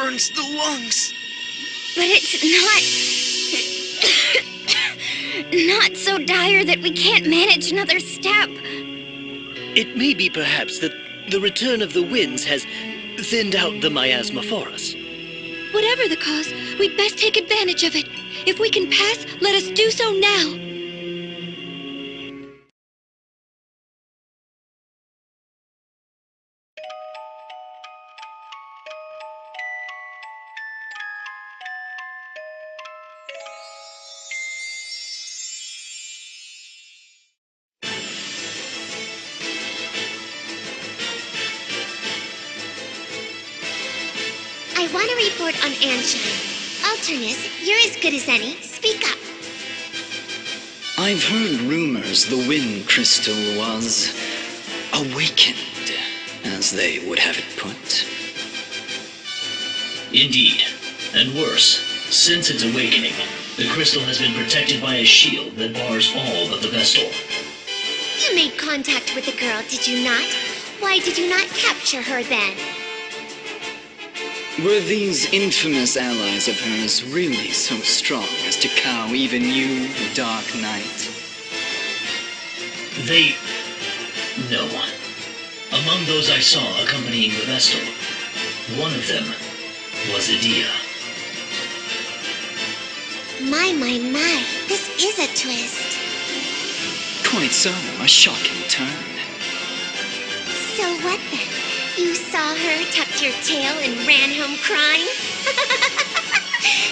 burns the lungs. But it's not so dire that we can't manage another step. It may be perhaps that the return of the winds has thinned out the miasma for us. Whatever the cause, we'd best take advantage of it. If we can pass, let us do so now. I want to report on Anshine. Alternus, you're as good as any. Speak up. I've heard rumors the wind crystal was awakened, as they would have it put. Indeed, and worse, since its awakening, the crystal has been protected by a shield that bars all but the Vestal. You made contact with the girl, did you not? Why did you not capture her then? Were these infamous allies of hers really so strong as to cow even you, Dark Knight? No. Among those I saw accompanying the Vestal, one of them was Idea. My, this is a twist. Quite so, a shocking turn. So what then? You saw her, tucked your tail, and ran home crying?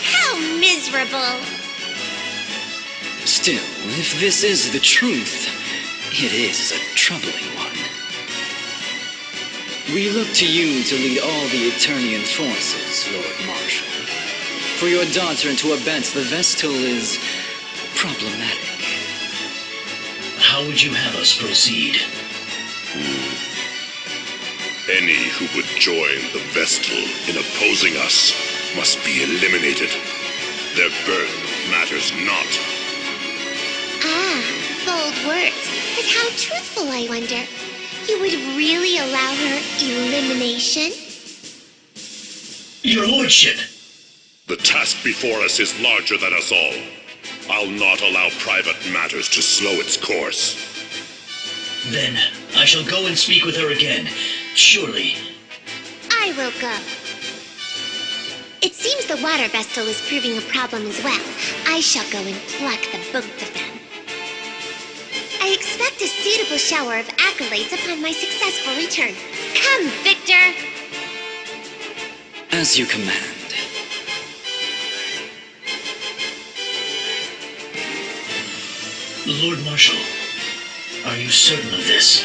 How miserable! Still, if this is the truth, it is a troubling one. We look to you to lead all the Eternian forces, Lord Marshal. For your daughter to abet the Vestal is problematic. How would you have us proceed? Any who would join the Vestal in opposing us must be eliminated. Their birth matters not. Ah, bold words. But how truthful, I wonder. You would really allow her elimination? Your Lordship! The task before us is larger than us all. I'll not allow private matters to slow its course. Then I shall go and speak with her again. Surely. I will go. It seems the water Vestal is proving a problem as well. I shall go and pluck the both of them. I expect a suitable shower of accolades upon my successful return. Come, Victor! As you command. Lord Marshal, are you certain of this?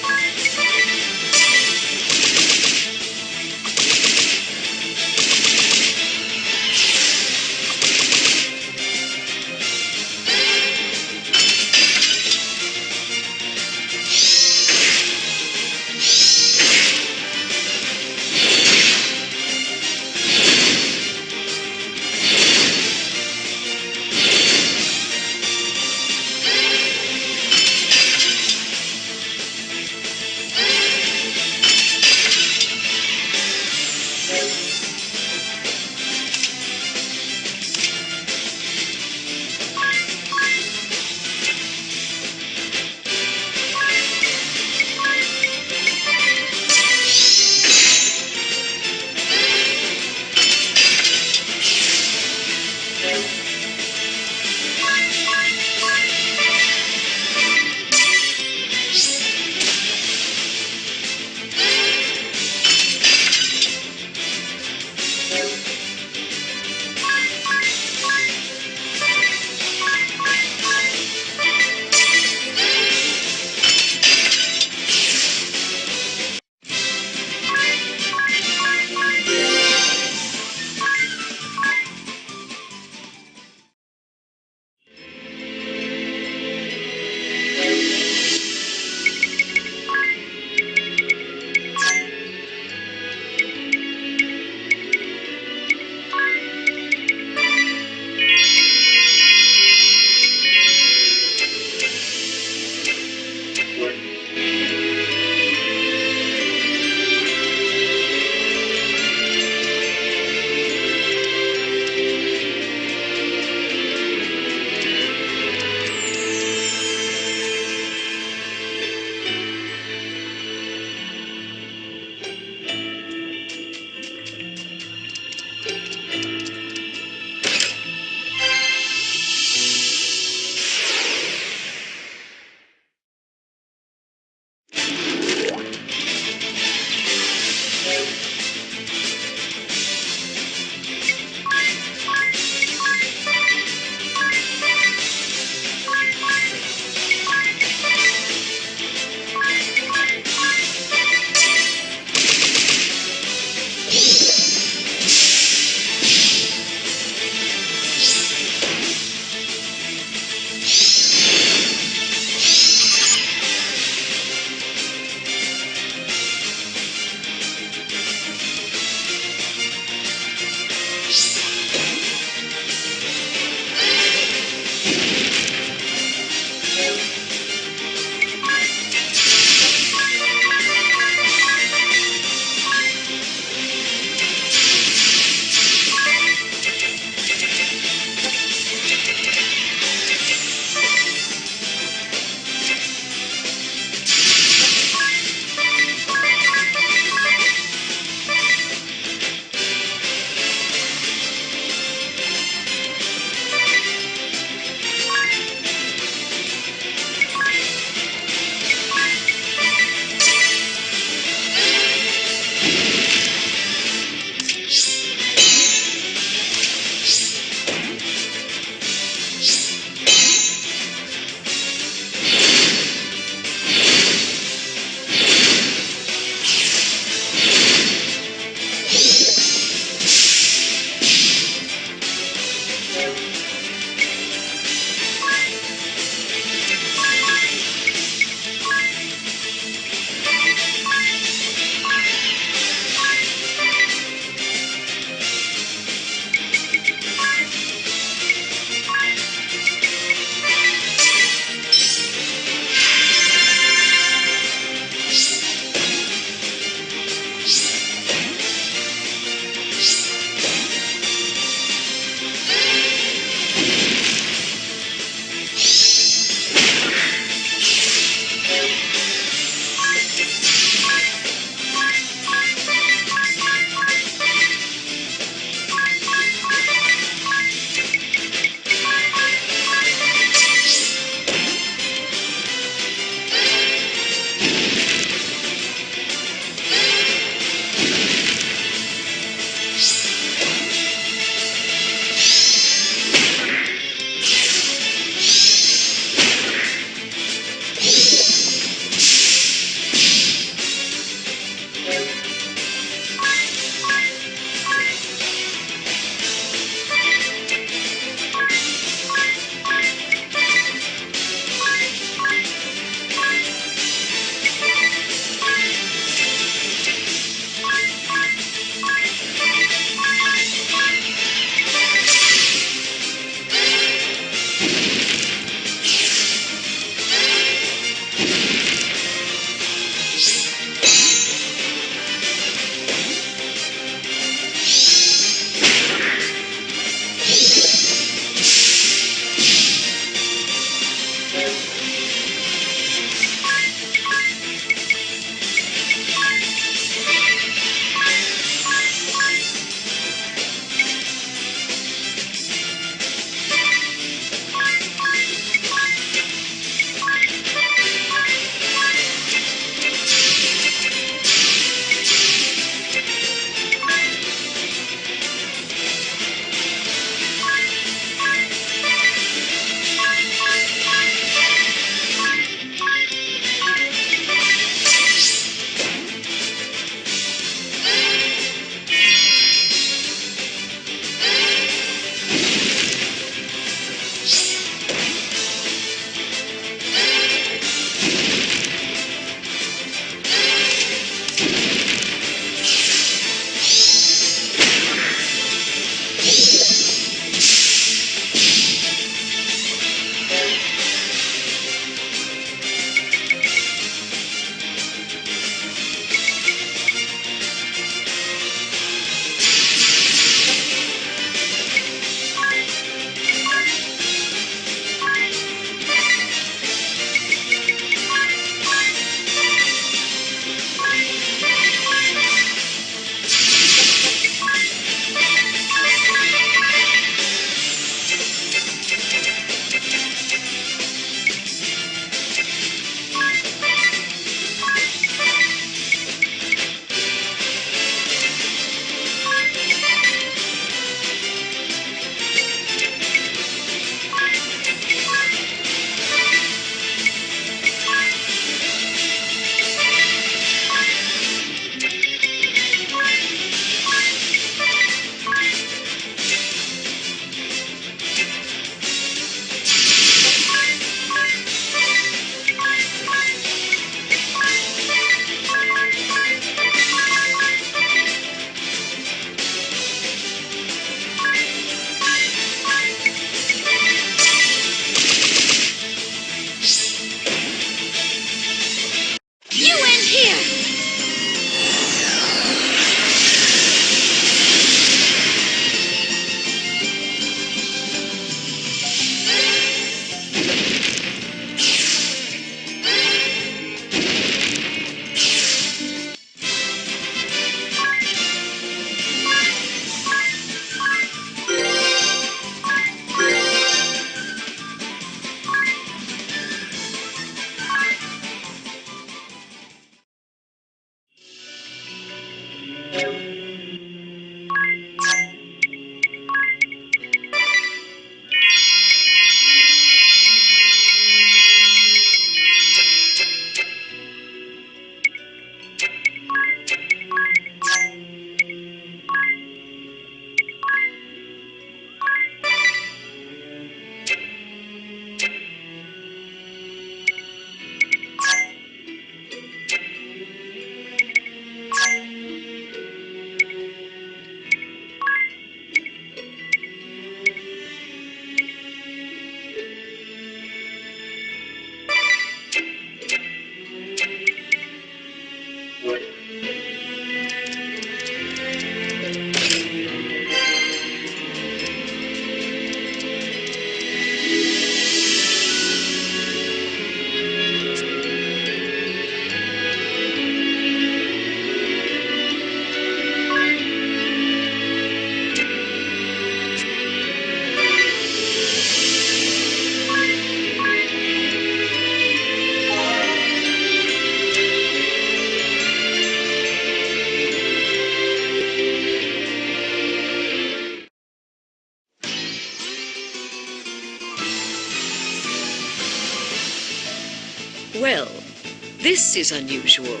This is unusual.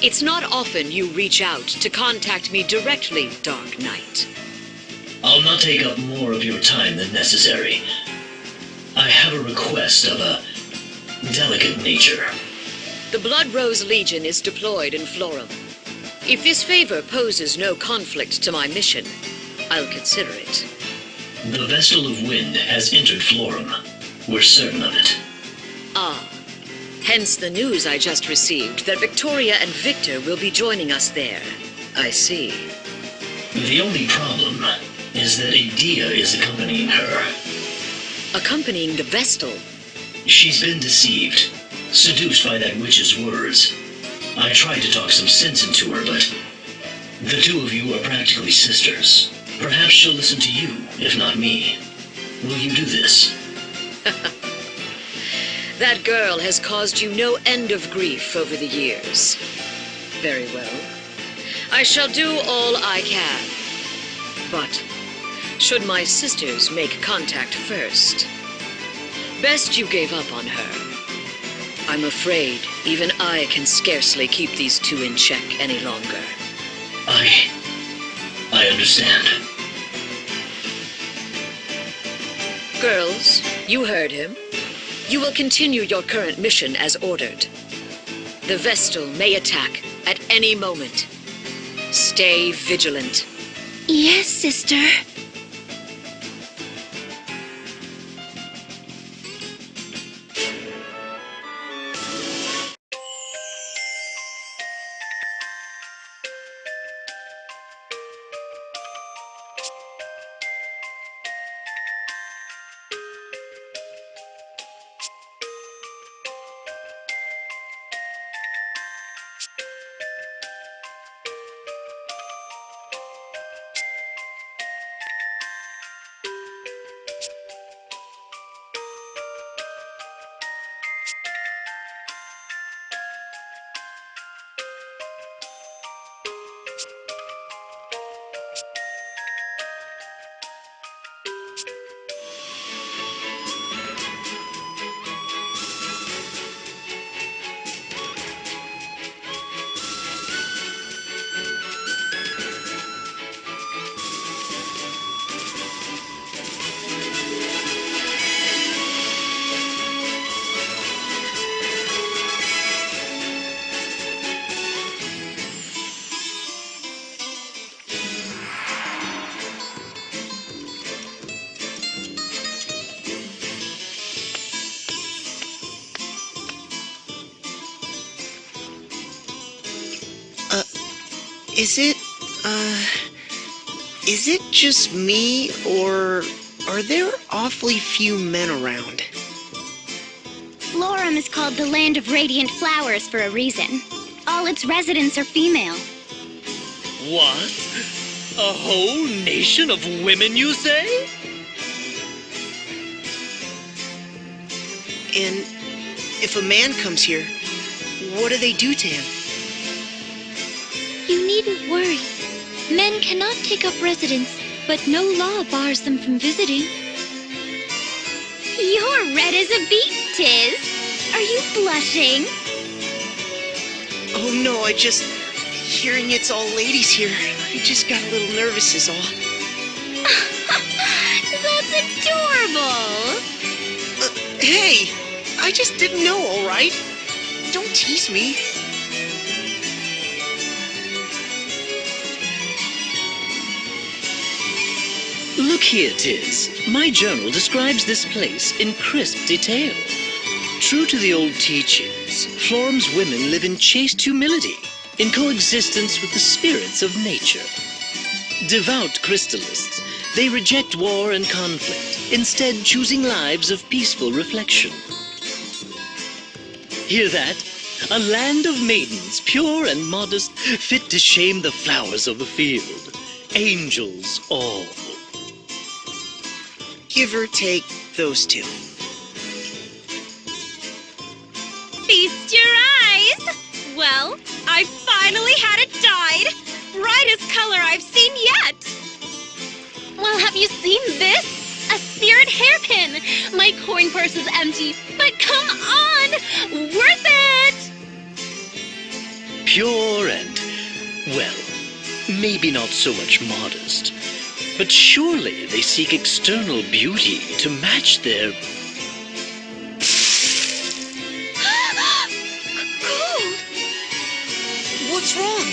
It's not often you reach out to contact me directly, Dark Knight. I'll not take up more of your time than necessary. I have a request of a delicate nature. The Blood Rose Legion is deployed in Florum. If this favor poses no conflict to my mission, I'll consider it. The Vestal of Wind has entered Florum. We're certain of it. Ah, hence the news I just received that Victoria and Victor will be joining us there. I see. The only problem is that Idea is accompanying her. Accompanying the Vestal? She's been deceived, seduced by that witch's words. I tried to talk some sense into her, but the two of you are practically sisters. Perhaps she'll listen to you, if not me. Will you do this? That girl has caused you no end of grief over the years. Very well. I shall do all I can. But should my sisters make contact first, best you gave up on her. I'm afraid even I can scarcely keep these two in check any longer. I understand. Girls, you heard him. You will continue your current mission as ordered. The Vestal may attack at any moment. Stay vigilant. Yes, sister. Is it just me, or are there awfully few men around? Florum is called the Land of Radiant Flowers for a reason. All its residents are female. What? A whole nation of women, you say? And if a man comes here, what do they do to him? You needn't worry. Men cannot take up residence, but no law bars them from visiting. You're red as a beet, Tiz. Are you blushing? Oh no, hearing it's all ladies here, I just got a little nervous is all. That's adorable. Hey, I just didn't know, all right? Don't tease me. Look here, Tiz. My journal describes this place in crisp detail. True to the old teachings, Florum's women live in chaste humility, in coexistence with the spirits of nature. Devout crystallists, they reject war and conflict, instead choosing lives of peaceful reflection. Hear that? A land of maidens, pure and modest, fit to shame the flowers of the field. Angels all. Give or take those two. Feast your eyes! Well, I finally had it dyed! Brightest color I've seen yet! Well, have you seen this? A spirit hairpin! My coin purse is empty, but come on! Worth it! pure and, well, maybe not so much modest. But surely they seek external beauty to match their... Cold! What's wrong?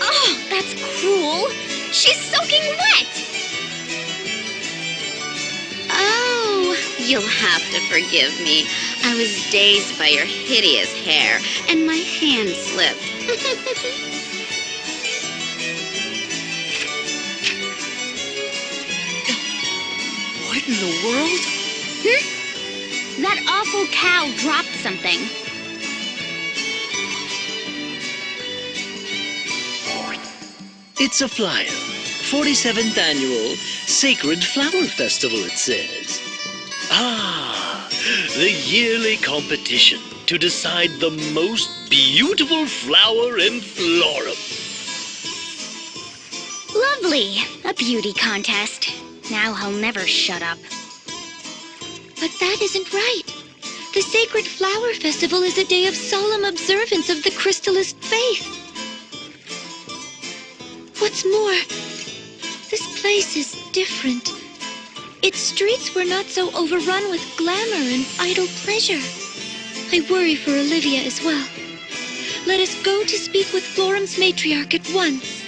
Oh, that's cruel. She's soaking wet. Oh, you'll have to forgive me. I was dazed by your hideous hair, and my hand slipped. What in the world? That awful cow dropped something. It's a flyer. 47th Annual Sacred Flower Festival, it says. Ah, the yearly competition to decide the most beautiful flower in Florum. Lovely. A beauty contest. Now I'll never shut up. But that isn't right. The Sacred Flower Festival is a day of solemn observance of the Crystalist faith. What's more, this place is different. Its streets were not so overrun with glamour and idle pleasure. I worry for Olivia as well. Let us go to speak with Florum's matriarch at once.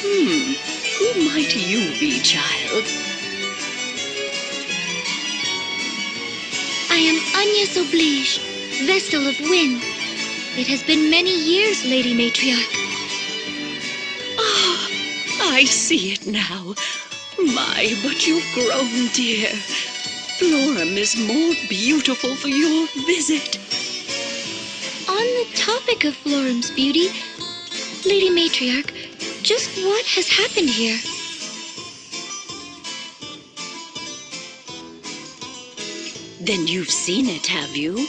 Who might you be, child? I am Agnes Oblige, Vestal of Wind. It has been many years, Lady Matriarch. Ah, I see it now. My, but you've grown, dear. Florum is more beautiful for your visit. On the topic of Florum's beauty, Lady Matriarch, just what has happened here? Then you've seen it, have you?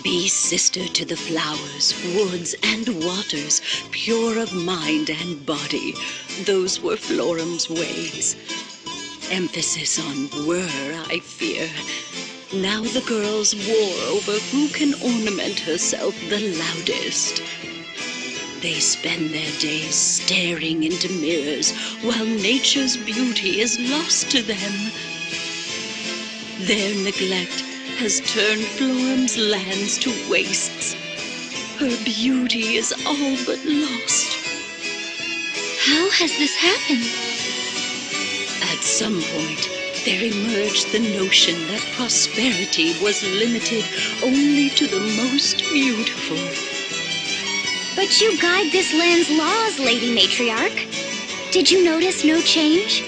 Be sister to the flowers, woods, and waters, pure of mind and body. Those were Florum's ways. Emphasis on were, I fear. Now the girls war over who can ornament herself the loudest. They spend their days staring into mirrors while nature's beauty is lost to them. Their neglect has turned Florum's lands to wastes. Her beauty is all but lost. How has this happened? At some point, there emerged the notion that prosperity was limited only to the most beautiful. But you guide this land's laws, Lady Matriarch. Did you notice no change?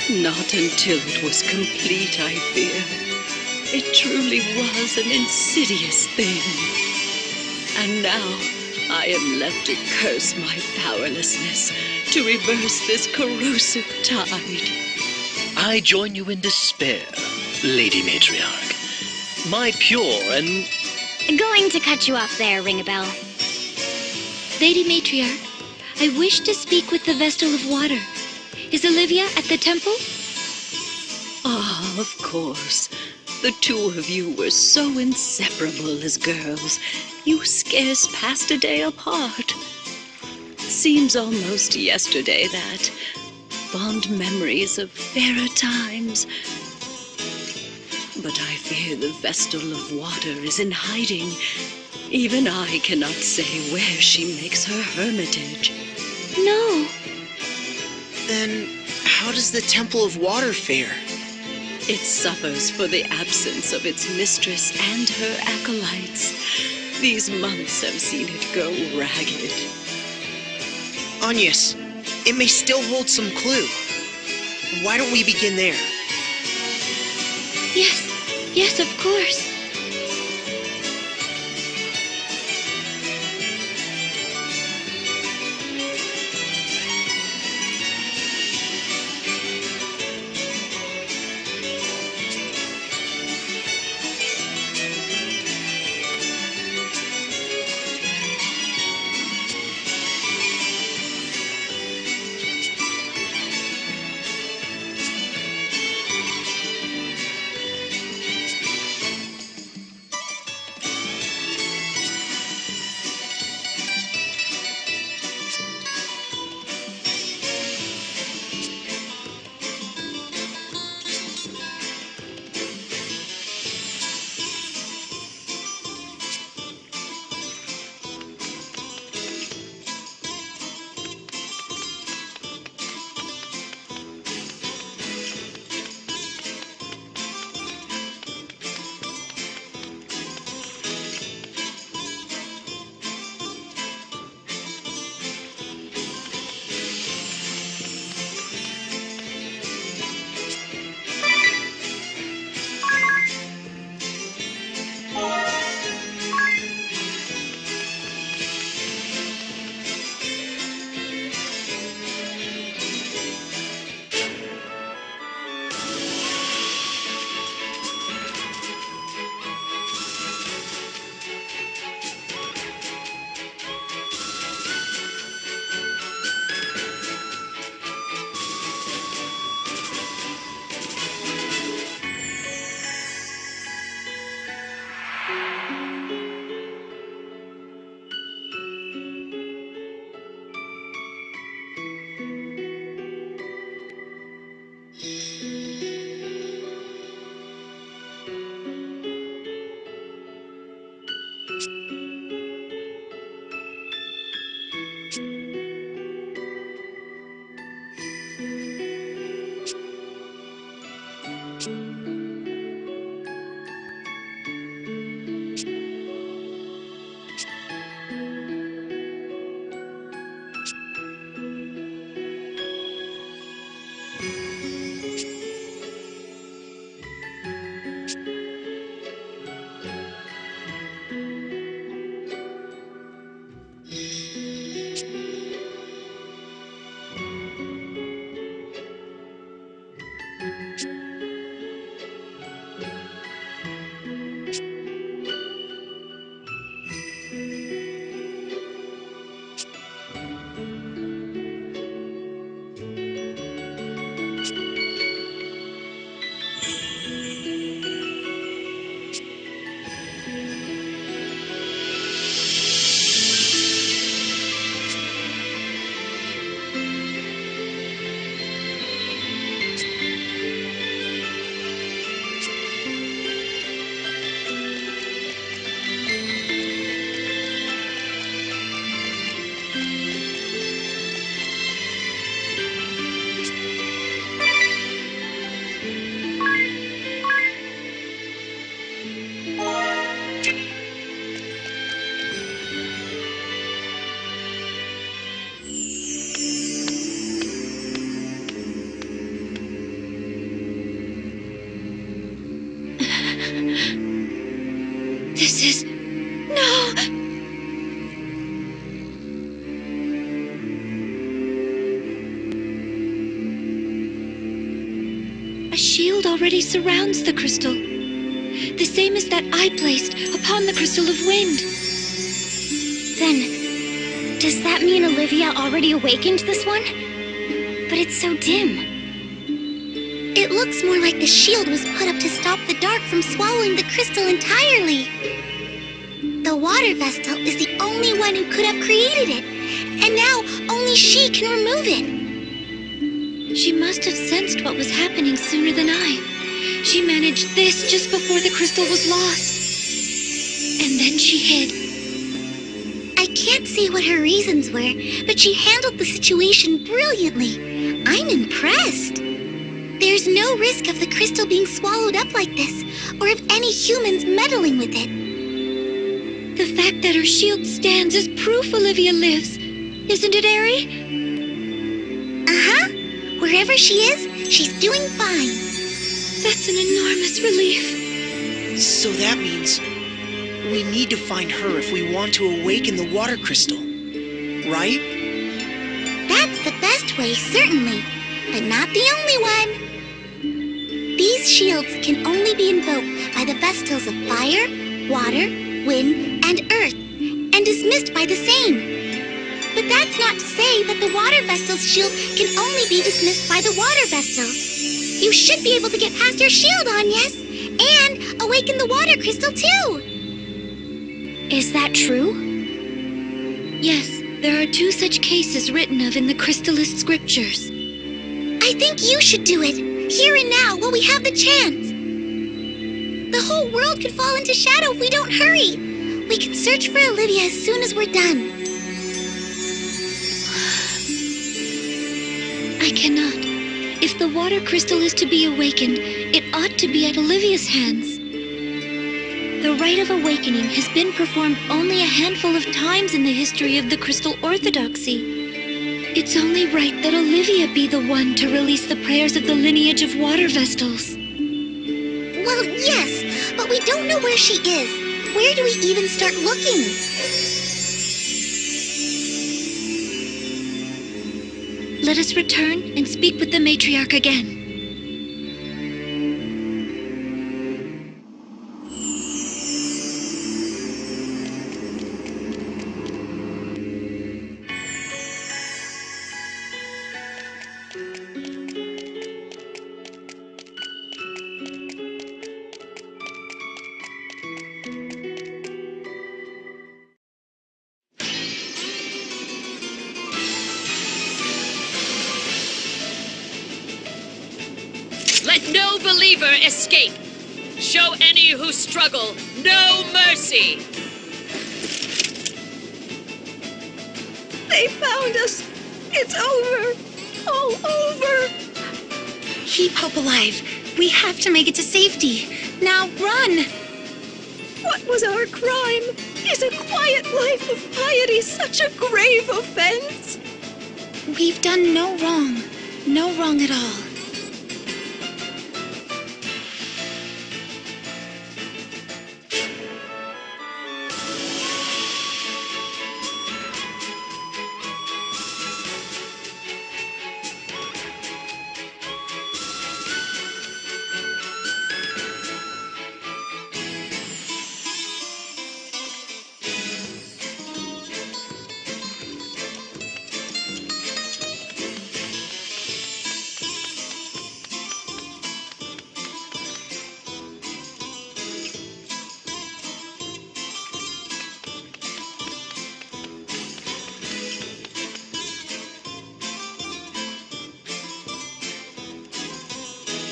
Not until it was complete, I fear. It truly was an insidious thing. And now I am left to curse my powerlessness to reverse this corrosive tide. I join you in despair, Lady Matriarch. My pure and... Going to cut you off there, Ring-a-Bell. Lady Matriarch, I wish to speak with the Vestal of Water. Is Olivia at the temple? Ah, of course. The two of you were so inseparable as girls. You scarce passed a day apart. Seems almost yesterday that... fond memories of fairer times. But I fear the Vestal of Water is in hiding. Even I cannot say where she makes her hermitage. No. Then how does the Temple of Water fare? It suffers for the absence of its mistress and her acolytes. These months have seen it go ragged. Agnes, it may still hold some clue. Why don't we begin there? Yes, of course. This is... No! A shield already surrounds the crystal. The same as that I placed upon the crystal of wind. Then, does that mean Olivia already awakened this one? But it's so dim. It looks more like the shield was put up to stop the dark from swallowing the crystal entirely. The water vestal is the only one who could have created it, and now only she can remove it. She must have sensed what was happening sooner than I. She managed this just before the crystal was lost. And then she hid. I can't say what her reasons were, but she handled the situation brilliantly. I'm impressed. There's no risk of the crystal being swallowed up like this, or of any humans meddling with it. The fact that her shield stands is proof Olivia lives. Isn't it, Ari? Uh-huh. Wherever she is, she's doing fine. That's an enormous relief. So that means we need to find her if we want to awaken the water crystal, right? That's the best way, certainly, but not the only one. These shields can only be invoked by the vestals of fire, water, wind, and earth, and dismissed by the same. But that's not to say that the water vestal's shield can only be dismissed by the water vestal. You should be able to get past your shield, Agnes, and awaken the water crystal too. Is that true? Yes, there are 2 such cases written of in the crystallist scriptures. I think you should do it, here and now, while we have the chance. The whole world could fall into shadow if we don't hurry. We can search for Olivia as soon as we're done. I cannot. If the water crystal is to be awakened, it ought to be at Olivia's hands. The rite of awakening has been performed only a handful of times in the history of the crystal orthodoxy. It's only right that Olivia be the one to release the prayers of the lineage of water vestals. Well, yes, but we don't know where she is. Where do we even start looking? Let us return and speak with the matriarch again. Let no believer escape. Show any who struggle no mercy. They found us. It's over. All over. Keep hope alive. We have to make it to safety. Now run! What was our crime? Is a quiet life of piety such a grave offense? We've done no wrong. No wrong at all.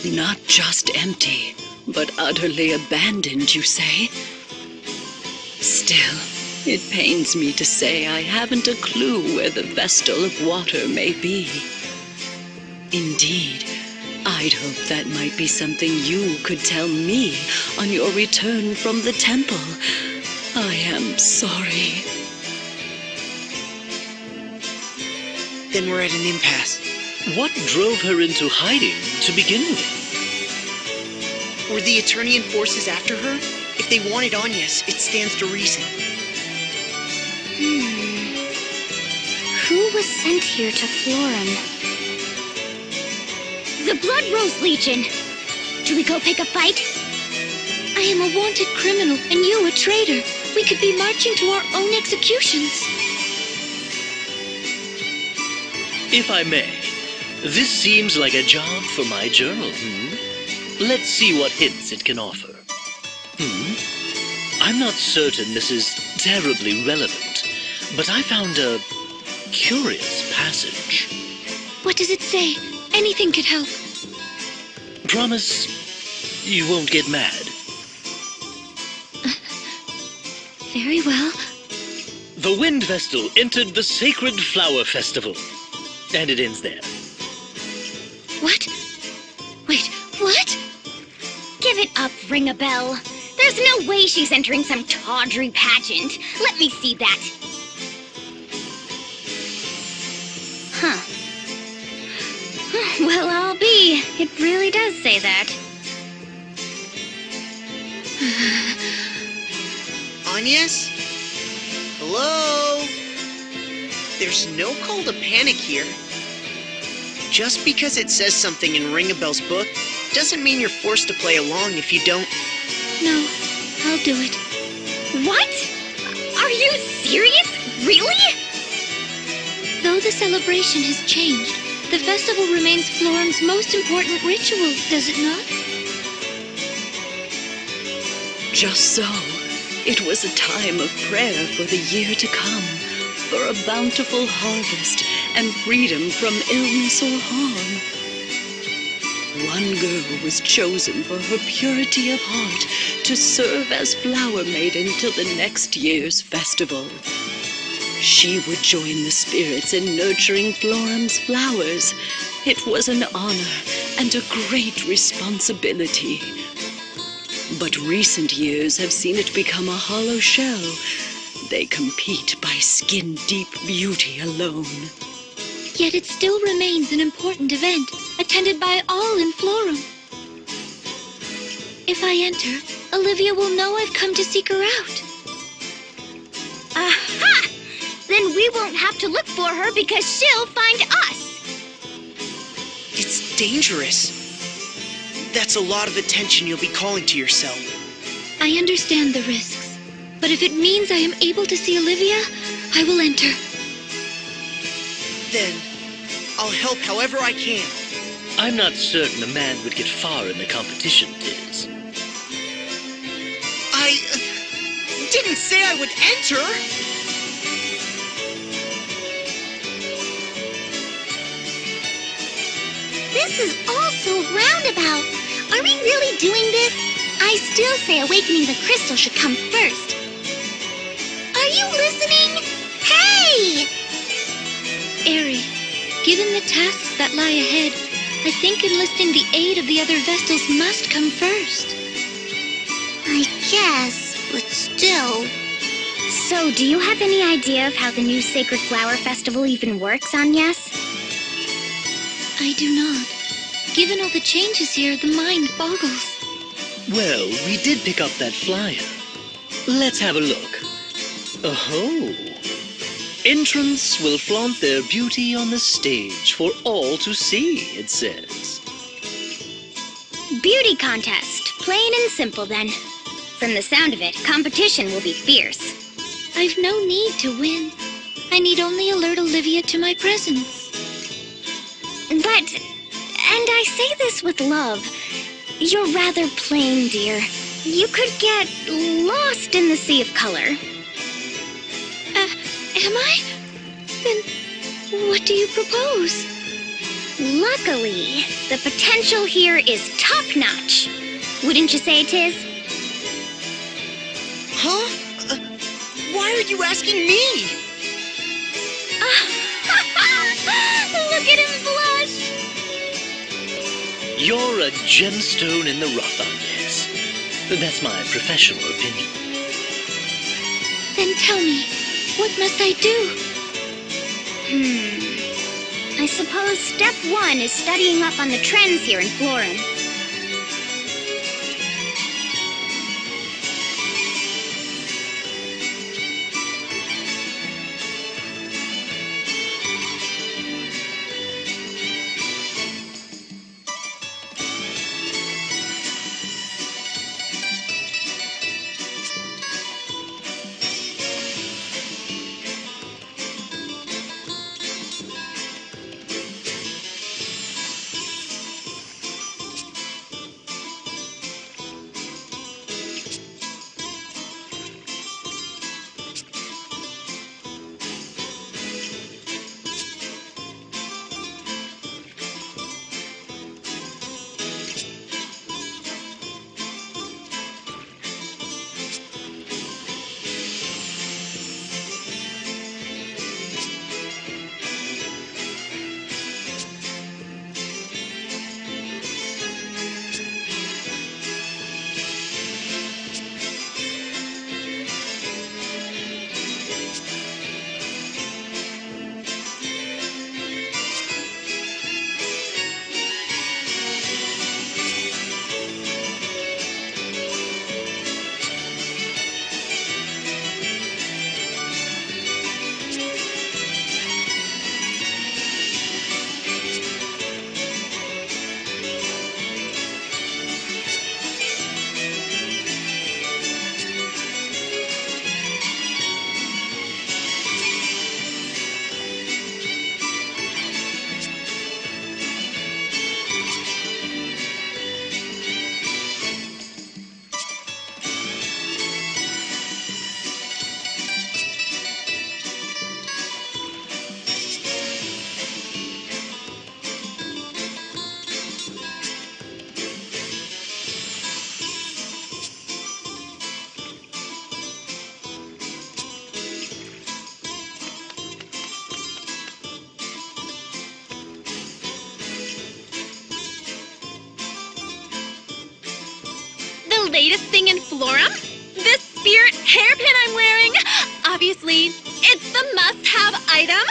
Not just empty, but utterly abandoned, you say? Still, it pains me to say I haven't a clue where the vestal of water may be. Indeed, I'd hoped that might be something you could tell me on your return from the temple. I am sorry. Then we're at an impasse. What drove her into hiding to begin with? Were the Eternian forces after her? If they wanted Agnes, it stands to reason. Who was sent here to Florum? The Blood Rose Legion! Do we go pick a fight? I am a wanted criminal, and you a traitor. We could be marching to our own executions. If I may, this seems like a job for my journal, Let's see what hints it can offer. I'm not certain this is terribly relevant, but I found a curious passage. What does it say? Anything could help. Promise you won't get mad. Very well. The Wind Vestal entered the Sacred Flower Festival. And it ends there. What? Wait, what? Give it up, Ring-a-Bell. There's no way she's entering some tawdry pageant. Let me see that. Huh. Well, I'll be. It really does say that. Agnes? Hello? There's no call to panic here. Just because it says something in Ring-a-Bell's book doesn't mean you're forced to play along if you don't. No, I'll do it. What? Are you serious? Really? Though the celebration has changed, the festival remains Florum's most important ritual, does it not? Just so. It was a time of prayer for the year to come, for a bountiful harvest and freedom from illness or harm. One girl was chosen for her purity of heart to serve as flower maiden till the next year's festival. She would join the spirits in nurturing Florum's flowers. It was an honor and a great responsibility. But recent years have seen it become a hollow shell. They compete by skin-deep beauty alone. Yet it still remains an important event, attended by all in Florum. If I enter, Olivia will know I've come to seek her out. Aha! Then we won't have to look for her because she'll find us. It's dangerous. That's a lot of attention you'll be calling to yourself. I understand the risks, but if it means I am able to see Olivia, I will enter. Then, I'll help however I can. I'm not certain a man would get far in the competition, Tiz. I didn't say I would enter! This is all so roundabout. Are we really doing this? I still say awakening the crystal should come first. Are you listening? Hey! Aerie, given the tasks that lie ahead, I think enlisting the aid of the other Vestals must come first. I guess, but still. So, do you have any idea of how the new Sacred Flower Festival even works, Agnes? I do not. Given all the changes here, the mind boggles. Well, we did pick up that flyer. Let's have a look. Oh. Entrants will flaunt their beauty on the stage for all to see, it says. Beauty contest. Plain and simple, then. From the sound of it, competition will be fierce. I've no need to win. I need only alert Olivia to my presence. But, and I say this with love, you're rather plain, dear. You could get lost in the sea of color. Am I? Then what do you propose? Luckily, the potential here is top-notch. Wouldn't you say, Tiz? Huh? Why are you asking me? Look at him blush! You're a gemstone in the rough, Agnes. That's my professional opinion. Then tell me, what must I do? I suppose step one is studying up on the trends here in Florum. the latest thing in Florum? This spirit hairpin I'm wearing? Obviously, it's the must-have item.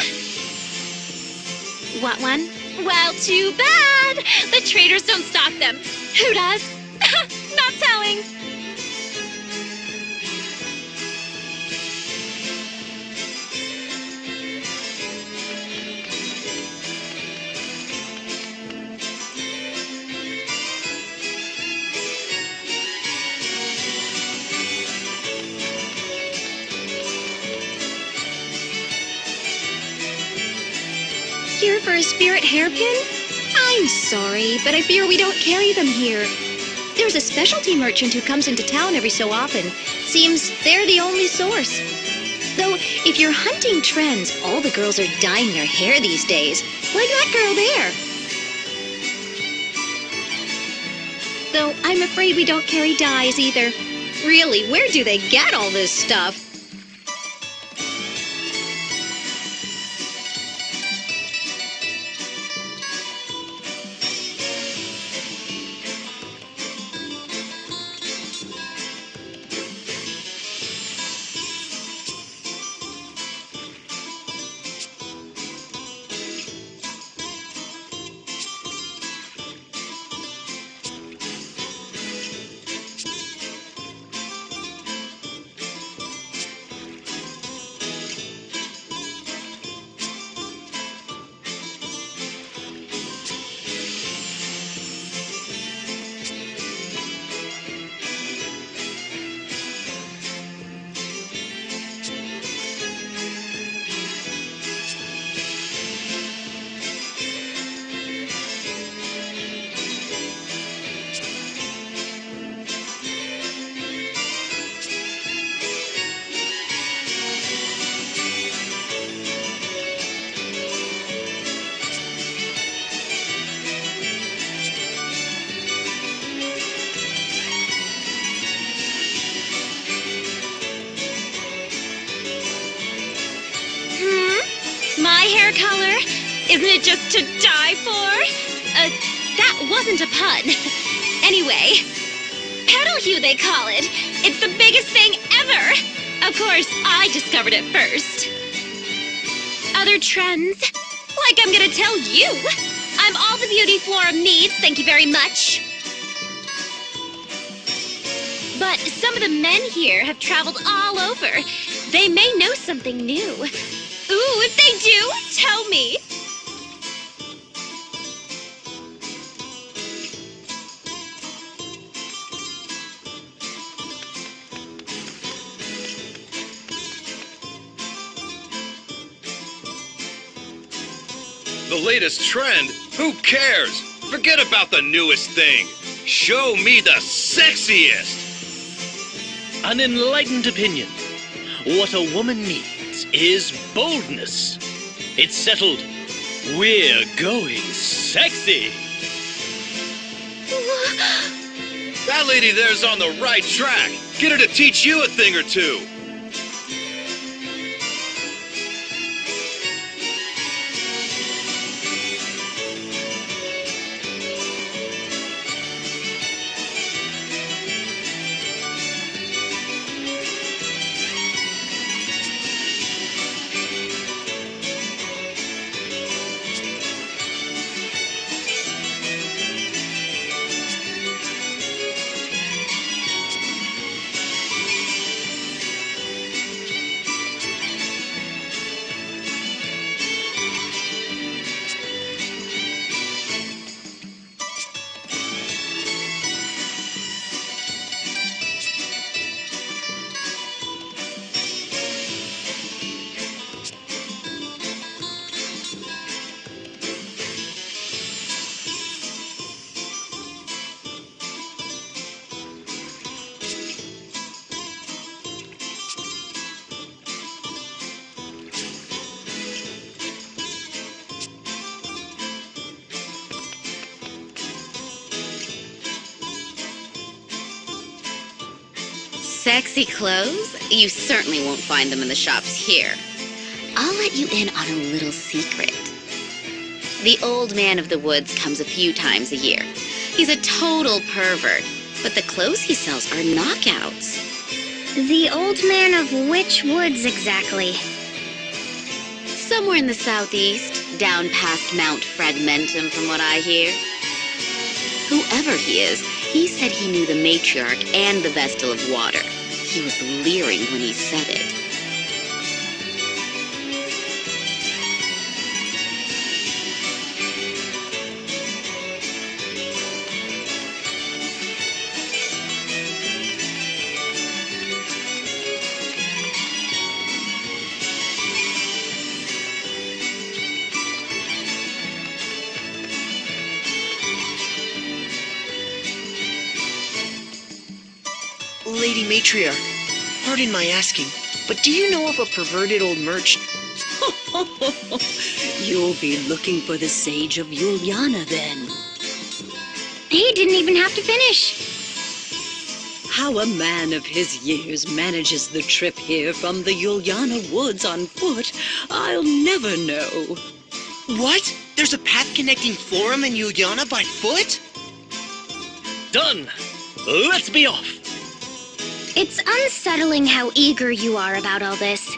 What one? Well, too bad. The traders don't stock them. Who does? Not telling. Here for a spirit hairpin? I'm sorry, but I fear we don't carry them here. There's a specialty merchant who comes into town every so often. Seems they're the only source. Though, if you're hunting trends, all the girls are dyeing their hair these days. Like that girl there. Though, I'm afraid we don't carry dyes either. Really, where do they get all this stuff? My hair color? Isn't it just to die for? That wasn't a pun. Anyway, petal hue they call it. It's the biggest thing ever. Of course, I discovered it first. Other trends? Like I'm gonna tell you. I'm all the beauty Florum needs, thank you very much. But some of the men here have traveled all over. They may know something new. Ooh, if they do, tell me. The latest trend? Who cares? Forget about the newest thing. Show me the sexiest. An enlightened opinion. What a woman needs is boldness. It's settled. We're going sexy. That lady there's on the right track. Get her to teach you a thing or two. Sexy clothes? You certainly won't find them in the shops here. I'll let you in on a little secret. The old man of the woods comes a few times a year. He's a total pervert. but the clothes he sells are knockouts. The old man of which woods exactly? Somewhere in the southeast, down past Mount Fragmentum from what I hear. Whoever he is, he said he knew the matriarch and the Vestal of Water. He was leering when he said it. Lady Matriarch, pardon my asking, but do you know of a perverted old merchant? You'll be looking for the Sage of Juliana then. He didn't even have to finish. How a man of his years manages the trip here from the Juliana woods on foot, I'll never know. What? There's a path connecting Florum and Juliana by foot? Done! Let's be off! It's unsettling how eager you are about all this.